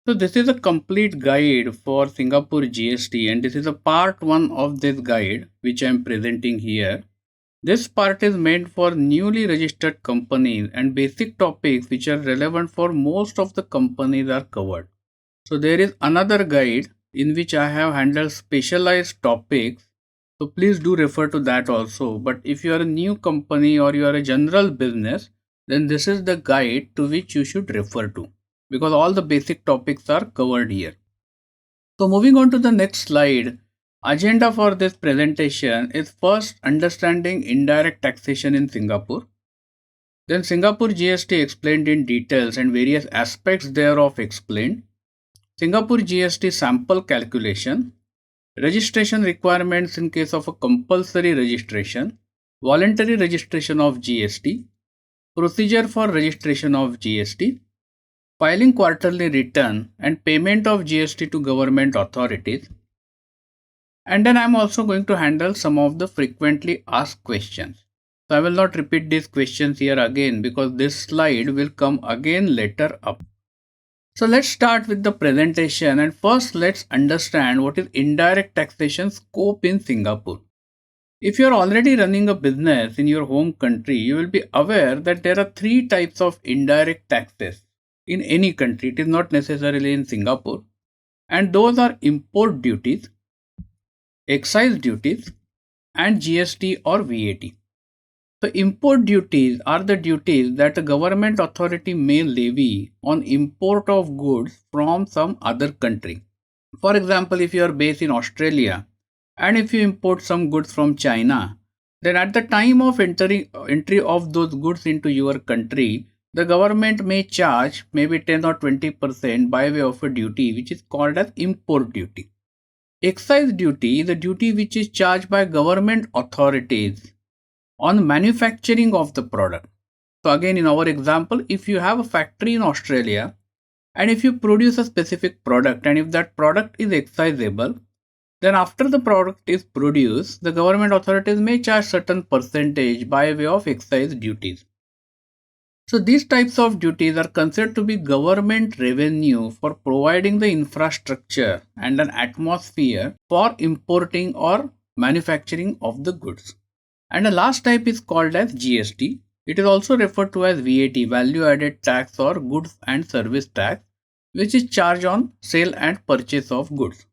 So this is a complete guide for Singapore GST, and this is a part 1 of this guide which I am presenting here. This part is meant for newly registered companies, and basic topics which are relevant for most of the companies are covered. So there is another guide in which I have handled specialized topics. So please do refer to that also. But if you are a new company or you are a general business, then this is the guide to which you should refer to, because all the basic topics are covered here. So moving on to the next slide, agenda for this presentation is first understanding indirect taxation in Singapore. Then Singapore GST explained in details and various aspects thereof explained. Singapore GST sample calculation, registration requirements in case of a compulsory registration, voluntary registration of GST, procedure for registration of GST, filing quarterly return and payment of GST to government authorities. And then I'm also going to handle some of the frequently asked questions. So I will not repeat these questions here again because this slide will come again later up. So let's start with the presentation, and first let's understand what is indirect taxation scope in Singapore. If you are already running a business in your home country, you will be aware that there are three types of indirect taxes in any country. It is not necessarily in Singapore. And those are import duties, excise duties, and GST or VAT. So import duties are the duties that a government authority may levy on import of goods from some other country. For example, if you are based in Australia and if you import some goods from China, then at the time of entry of those goods into your country, the government may charge maybe 10 or 20% by way of a duty which is called as import duty. Excise duty is a duty which is charged by government authorities on manufacturing of the product. So again, in our example, if you have a factory in Australia and if you produce a specific product and if that product is excisable, then after the product is produced, the government authorities may charge certain percentage by way of excise duties. So these types of duties are considered to be government revenue for providing the infrastructure and an atmosphere for importing or manufacturing of the goods. And the last type is called as GST. It is also referred to as VAT, value added tax or goods and service tax, which is charged on sale and purchase of goods.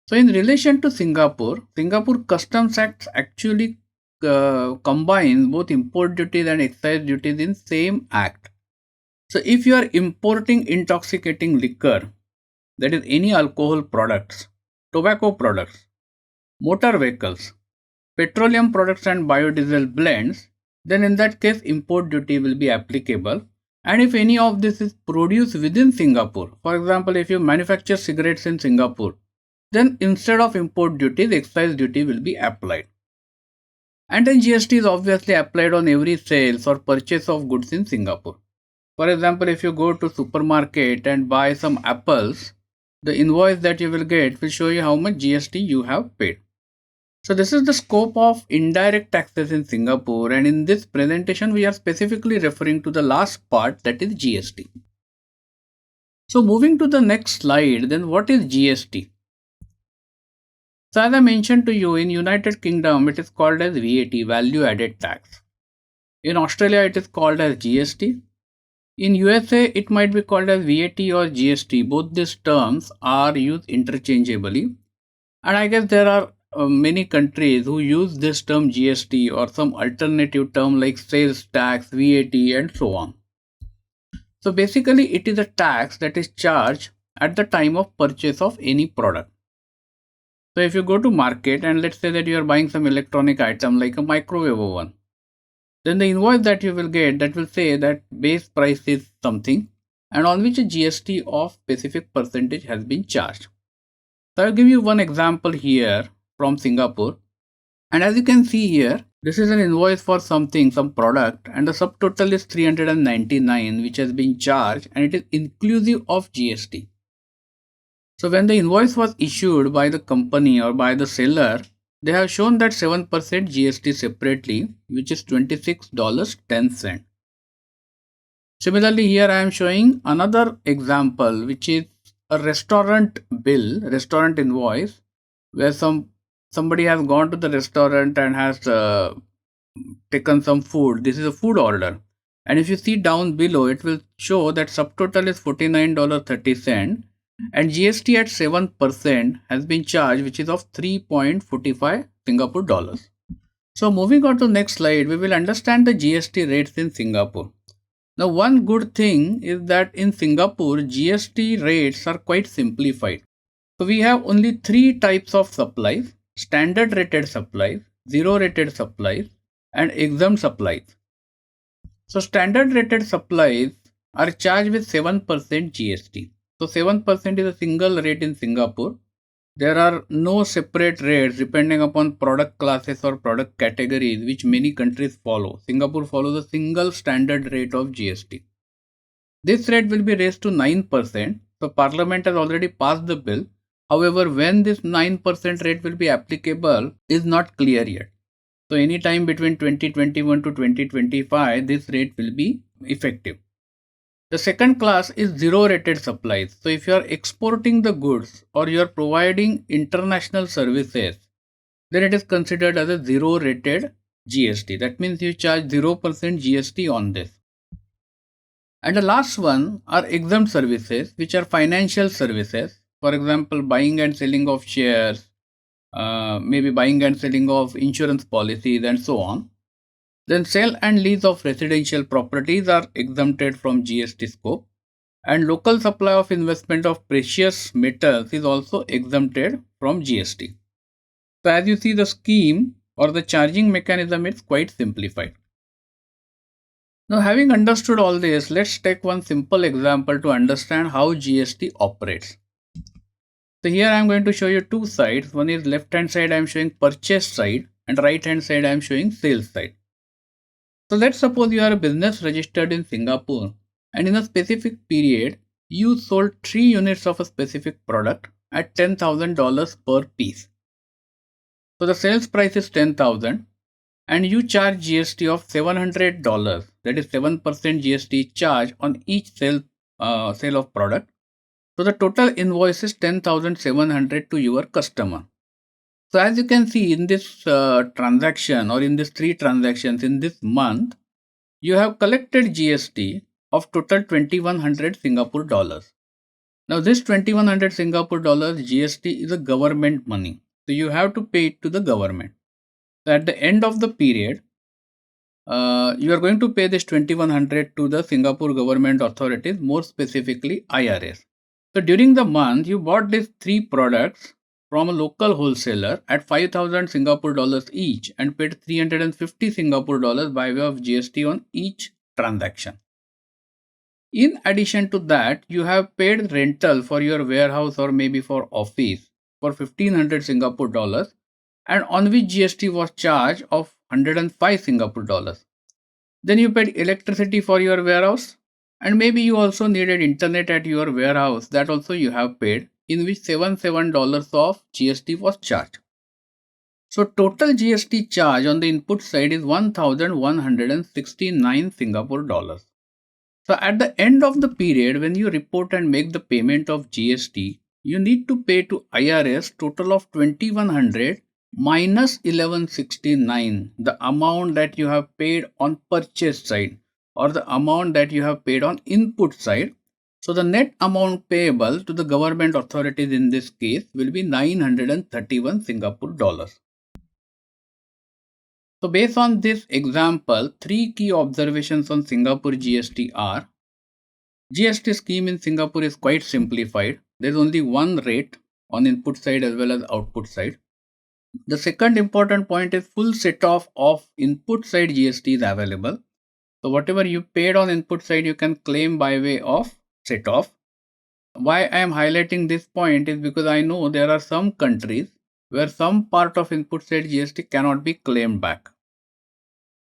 So in relation to Singapore Customs Act actually combines both import duties and excise duties in same act. So if you are importing intoxicating liquor, that is any alcohol products, tobacco products, motor vehicles, petroleum products and biodiesel blends, then in that case import duty will be applicable. And if any of this is produced within Singapore, for example, if you manufacture cigarettes in Singapore, then instead of import duty, the excise duty will be applied. And then GST is obviously applied on every sales or purchase of goods in Singapore. For example, if you go to supermarket and buy some apples, the invoice that you will get will show you how much GST you have paid. So this is the scope of indirect taxes in Singapore, and in this presentation we are specifically referring to the last part, that is GST. So moving to the next slide, then what is GST? So as I mentioned to you, in United Kingdom it is called as VAT, value added tax. In Australia it is called as GST. In USA it might be called as VAT or GST. Both these terms are used interchangeably. And I guess there are many countries who use this term GST or some alternative term like sales tax, VAT and so on. So basically it is a tax that is charged at the time of purchase of any product. So if you go to market and let's say that you are buying some electronic item like a microwave oven, then the invoice that you will get, that will say that base price is something and on which a GST of specific percentage has been charged. So I'll give you one example here from Singapore, and as you can see here, this is an invoice for something, some product, and the subtotal is 399 which has been charged, and it is inclusive of GST. So when the invoice was issued by the company or by the seller, they have shown that 7% GST separately, which is $26.10. Similarly, here I am showing another example, which is a restaurant bill, restaurant invoice, where somebody has gone to the restaurant and has taken some food. This is a food order. And if you see down below, it will show that subtotal is $49.30 and GST at 7% has been charged, which is of 3.45 Singapore dollars. So moving on to next slide, we will understand the GST rates in Singapore. Now, one good thing is that in Singapore, GST rates are quite simplified. So we have only three types of supplies: standard rated supplies, zero rated supplies, and exempt supplies. So standard rated supplies are charged with 7% GST. So 7% is a single rate in Singapore. There are no separate rates depending upon product classes or product categories, which many countries follow. Singapore follows a single standard rate of GST. This rate will be raised to 9%. So Parliament has already passed the bill. However, when this 9% rate will be applicable is not clear yet. So anytime between 2021 to 2025, this rate will be effective. The second class is zero rated supplies. So if you are exporting the goods or you are providing international services, then it is considered as a zero rated GST. That means you charge 0% GST on this. And the last one are exempt services, which are financial services. For example, buying and selling of shares, maybe buying and selling of insurance policies, and so on. Then sale and lease of residential properties are exempted from GST scope, and local supply of investment of precious metals is also exempted from GST. So as you see, the scheme or the charging mechanism is quite simplified. Now, having understood all this, let's take one simple example to understand how GST operates. So here I am going to show you two sides. One is left hand side I am showing purchase side, and right hand side I am showing sales side. So let's suppose you are a business registered in Singapore, and in a specific period you sold 3 units of a specific product at $10,000 per piece. So the sales price is 10,000 and you charge GST of $700, that is 7% GST charge on each sale of product. So the total invoice is 10,700 to your customer. So as you can see in this transaction, or in these three transactions in this month, you have collected GST of total 2,100 Singapore dollars. Now this 2,100 Singapore dollars GST is a government money. So you have to pay it to the government. So at the end of the period, you are going to pay this 2,100 to the Singapore government authorities, more specifically IRS. So during the month, you bought these three products from a local wholesaler at 5,000 Singapore dollars each and paid 350 Singapore dollars by way of GST on each transaction. In addition to that, you have paid rental for your warehouse or maybe for office for 1,500 Singapore dollars, and on which GST was charged of 105 Singapore dollars. Then you paid electricity for your warehouse, and maybe you also needed internet at your warehouse, that also you have paid, in which $77 of GST was charged. So total GST charge on the input side is 1,169 Singapore dollars. So at the end of the period, when you report and make the payment of GST, you need to pay to IRS total of 2,100 minus 1,169, the amount that you have paid on purchase side or the amount that you have paid on input side. So the net amount payable to the government authorities in this case will be 931 Singapore dollars. So based on this example, three key observations on Singapore GST are: GST scheme in Singapore is quite simplified. There is only one rate on input side as well as output side. The second important point is full set off of input side GST is available. So whatever you paid on input side, you can claim by way of set off. Why I am highlighting this point is because I know there are some countries where some part of input side GST cannot be claimed back.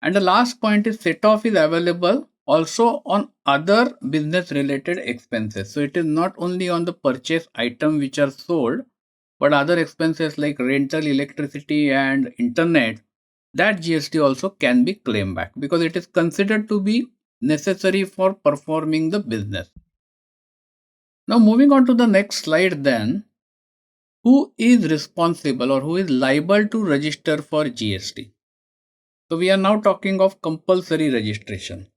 And the last point is set off is available also on other business related expenses. So it is not only on the purchase item which are sold, but other expenses like rental, electricity and internet, that GST also can be claimed back because it is considered to be necessary for performing the business. Now, moving on to the next slide, then, who is responsible or who is liable to register for GST? So, we are now talking of compulsory registration.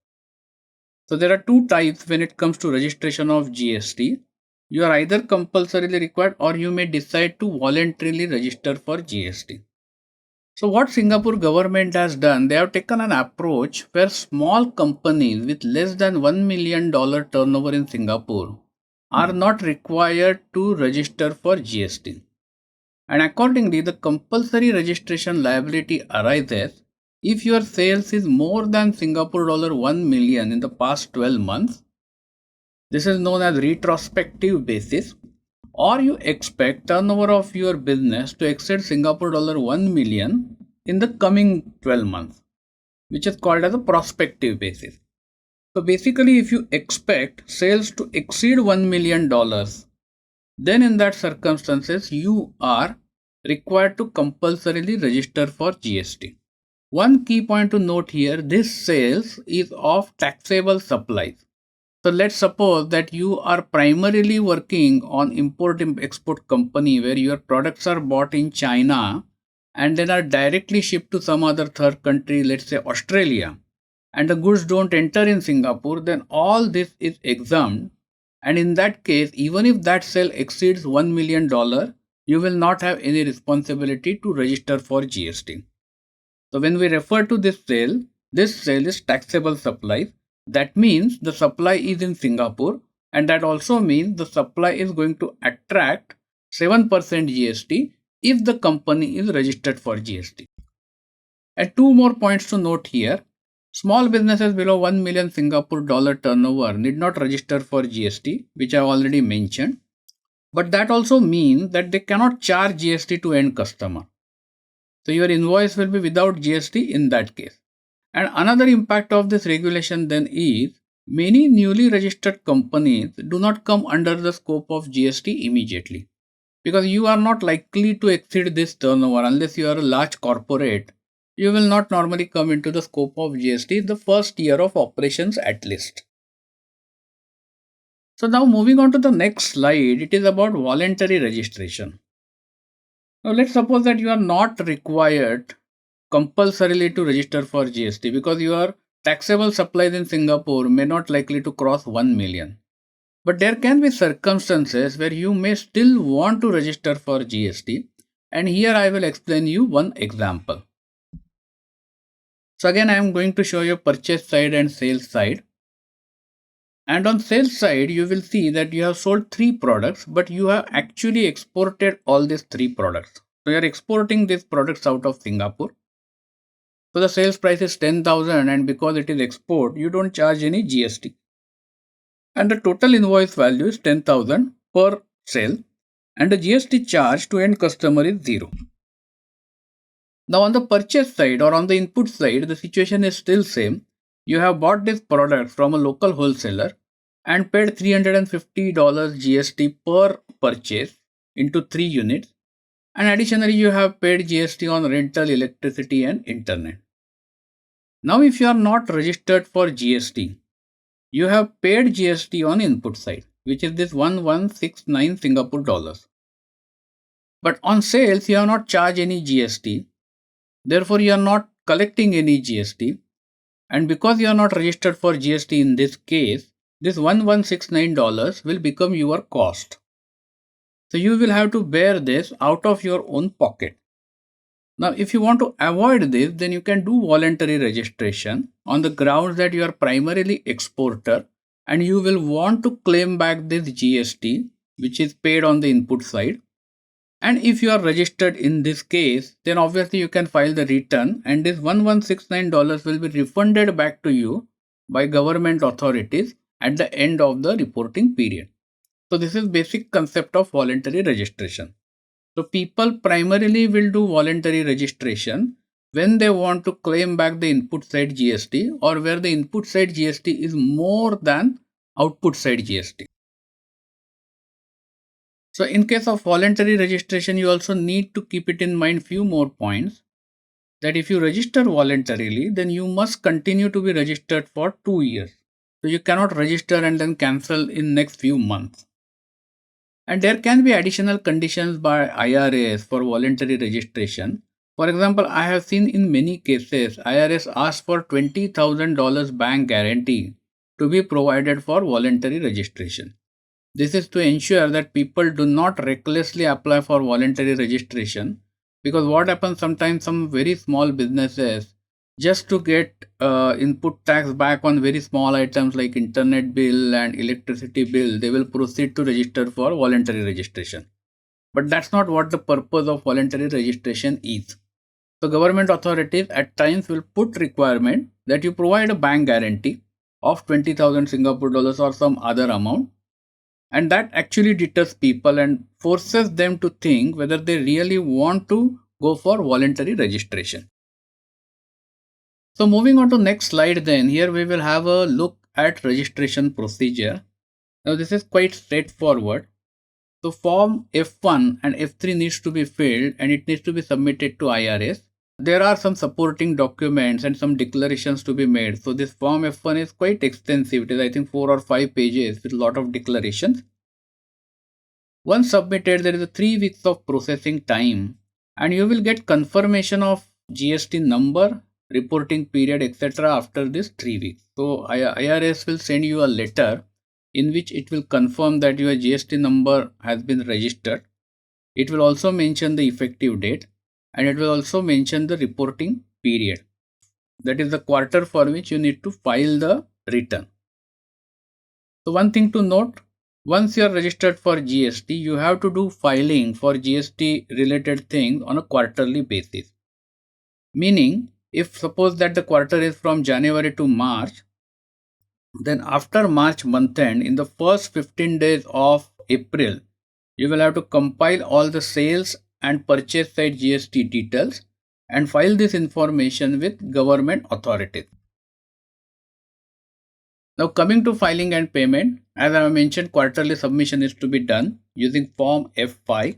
So, there are two types when it comes to registration of GST. You are either compulsorily required or you may decide to voluntarily register for GST. So what Singapore government has done, they have taken an approach where small companies with less than $1 million turnover in Singapore are not required to register for GST. And accordingly, the compulsory registration liability arises if your sales is more than Singapore dollar 1 million in the past 12 months. This is known as retrospective basis, or you expect turnover of your business to exceed Singapore dollar 1 million in the coming 12 months, which is called as a prospective basis. So basically, if you expect sales to exceed $1 million, then in that circumstances, you are required to compulsorily register for GST. One key point to note here, this sales is of taxable supplies. So let's suppose that you are primarily working on import-export company where your products are bought in China and then are directly shipped to some other third country, let's say Australia, and the goods don't enter in Singapore, then all this is exempt. And in that case, even if that sale exceeds $1 million, you will not have any responsibility to register for GST. So when we refer to this sale is taxable supplies. That means the supply is in Singapore, and that also means the supply is going to attract 7% GST if the company is registered for GST. And two more points to note here. Small businesses below 1 million Singapore dollar turnover need not register for GST, which I already mentioned. But that also means that they cannot charge GST to end customer. So your invoice will be without GST in that case. And another impact of this regulation then is many newly registered companies do not come under the scope of GST immediately, because you are not likely to exceed this turnover unless you are a large corporate. You will not normally come into the scope of GST the first year of operations at least. So now moving on to the next slide, it is about voluntary registration. Now let's suppose that you are not required compulsorily to register for GST because your taxable supplies in Singapore may not likely to cross 1 million. But there can be circumstances where you may still want to register for GST, and here I will explain you one example. So again, I am going to show you purchase side and sales side. And on sales side, you will see that you have sold 3 products, but you have actually exported all these 3 products. So you are exporting these products out of Singapore. So the sales price is 10,000, and because it is export, you don't charge any GST. And the total invoice value is 10,000 per sale, and the GST charge to end customer is 0. Now on the purchase side or on the input side, the situation is still same. You have bought this product from a local wholesaler and paid $350 GST per purchase into 3 units. And additionally, you have paid GST on rental, electricity and internet. Now, if you are not registered for GST, you have paid GST on input side, which is this 1169 Singapore dollars. But on sales, you have not charged any GST. Therefore, you are not collecting any GST. And because you are not registered for GST in this case, this $1169 will become your cost. So you will have to bear this out of your own pocket. Now, if you want to avoid this, then you can do voluntary registration on the grounds that you are primarily exporter and you will want to claim back this GST, which is paid on the input side. And if you are registered in this case, then obviously you can file the return and this $1169 will be refunded back to you by government authorities at the end of the reporting period. So this is basic concept of voluntary registration. So people primarily will do voluntary registration when they want to claim back the input side GST or where the input side GST is more than output side GST. So in case of voluntary registration, you also need to keep it in mind few more points. that if you register voluntarily, then you must continue to be registered for 2 years. So you cannot register and then cancel in next few months. And there can be additional conditions by IRS for voluntary registration. For example, I have seen in many cases IRS asks for $20,000 bank guarantee to be provided for voluntary registration. This is to ensure that people do not recklessly apply for voluntary registration, because what happens sometimes, some very small businesses, just to get input tax back on very small items like internet bill and electricity bill, they will proceed to register for voluntary registration. But that's not what the purpose of voluntary registration is. So government authorities at times will put requirement that you provide a bank guarantee of 20,000 Singapore dollars or some other amount, and that actually deters people and forces them to think whether they really want to go for voluntary registration. So moving on to next slide, then here we will have a look at registration procedure. Now this is quite straightforward. So form F1 and F3 needs to be filled and it needs to be submitted to IRS. There are some supporting documents and some declarations to be made. So this form F1 is quite extensive. It is, I think, 4 or 5 pages with a lot of declarations. Once submitted, there is a 3 weeks of processing time and you will get confirmation of GST number, reporting period, etc. after this 3 weeks. So IRS will send you a letter in which it will confirm that your GST number has been registered. It will also mention the effective date and it will also mention the reporting period. That is the quarter for which you need to file the return. So one thing to note, once you are registered for GST, you have to do filing for GST related things on a quarterly basis. Meaning, if suppose that the quarter is from January to March, then after March month end, in the first 15 days of April, you will have to compile all the sales and purchase side GST details and file this information with government authorities. Now coming to filing and payment, as I have mentioned, quarterly submission is to be done using form F5.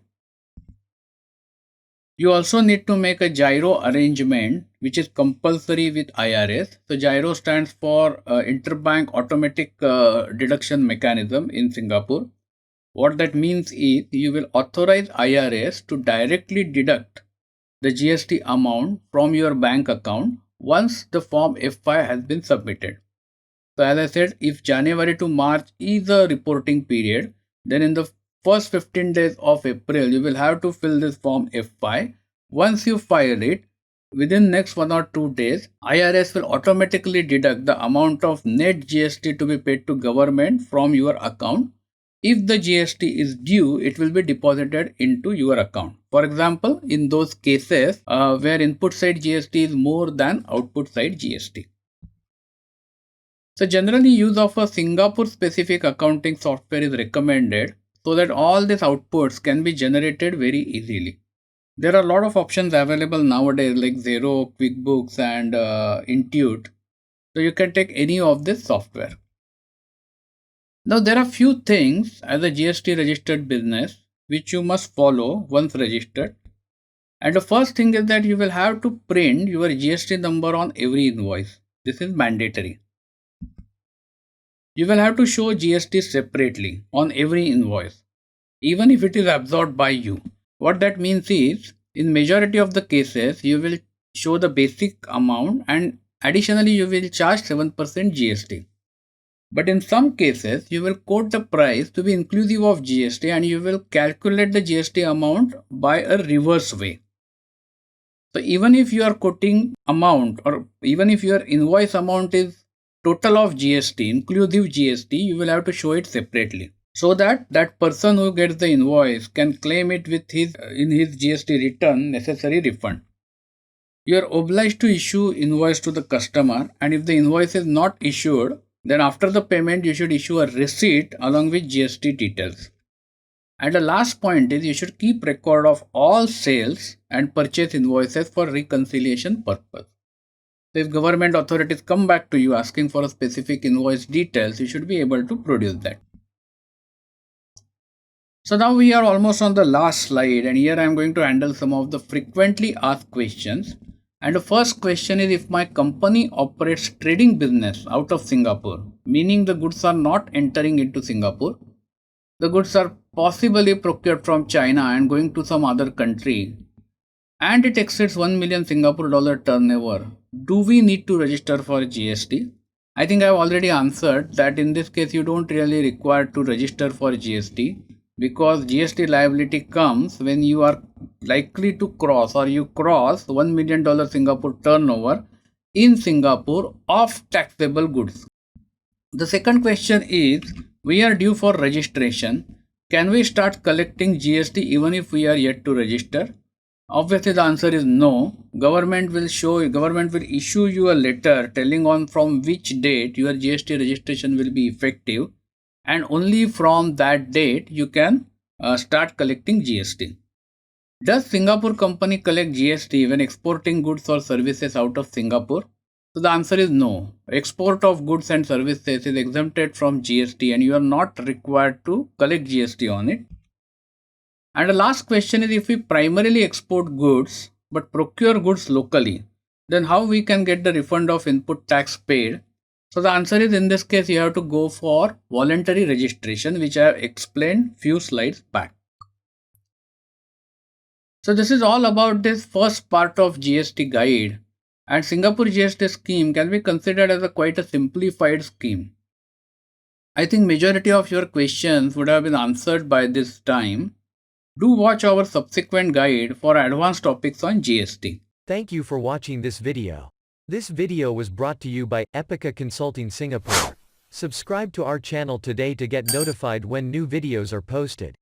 You also need to make a gyro arrangement which is compulsory with IRS. So gyro stands for Interbank Automatic Deduction Mechanism in Singapore. What that means is you will authorize IRS to directly deduct the GST amount from your bank account once the form F5 has been submitted. So as I said, if January to March is the reporting period, then in the first 15 days of April, you will have to fill this form F5. Once you file it, within next 1 or 2 days, IRS will automatically deduct the amount of net GST to be paid to government from your account. If the GST is due, it will be deposited into your account. For example, in those cases where input side GST is more than output side GST. So generally use of a Singapore specific accounting software is recommended so that all these outputs can be generated very easily. There are a lot of options available nowadays like Xero, QuickBooks and Intuit. So you can take any of this software. Now there are few things as a GST registered business which you must follow once registered. And the first thing is that you will have to print your GST number on every invoice. This is mandatory. You will have to show GST separately on every invoice, even if it is absorbed by you. What that means is, in majority of the cases, you will show the basic amount and additionally you will charge 7% GST. But in some cases, you will quote the price to be inclusive of GST and you will calculate the GST amount by a reverse way. So even if you are quoting amount or even if your invoice amount is total of GST, inclusive GST, you will have to show it separately so that that person who gets the invoice can claim it with in his GST return necessary refund. You are obliged to issue invoice to the customer, and if the invoice is not issued, then after the payment you should issue a receipt along with GST details. And the last point is you should keep record of all sales and purchase invoices for reconciliation purpose. So if government authorities come back to you asking for a specific invoice details, you should be able to produce that. So now we are almost on the last slide and here I am going to handle some of the frequently asked questions And the first question is, if my company operates trading business out of Singapore, meaning the goods are not entering into Singapore, the goods are possibly procured from China and going to some other country, and it exceeds 1 million Singapore dollar turnover, do we need to register for GST? I think I've already answered that in this case you don't really require to register for GST, because GST liability comes when you are likely to cross, or you cross $1 million Singapore turnover in Singapore of taxable goods. The second question is, we are due for registration. Can we start collecting GST even if we are yet to register? Obviously the answer is no. Government will issue you a letter telling on from which date your GST registration will be effective, and only from that date you can start collecting GST. Does Singapore company collect GST when exporting goods or services out of Singapore? So the answer is no. Export of goods and services is exempted from GST and you are not required to collect GST on it. And the last question is, if we primarily export goods but procure goods locally, then how we can get the refund of input tax paid? So the answer is, in this case you have to go for voluntary registration, which I have explained few slides back. So this is all about this first part of GST guide, and Singapore GST scheme can be considered as quite a simplified scheme. I think majority of your questions would have been answered by this time. Do watch our subsequent guide for advanced topics on GST. Thank you for watching this video. This video was brought to you by Epica Consulting Singapore. Subscribe to our channel today to get notified when new videos are posted.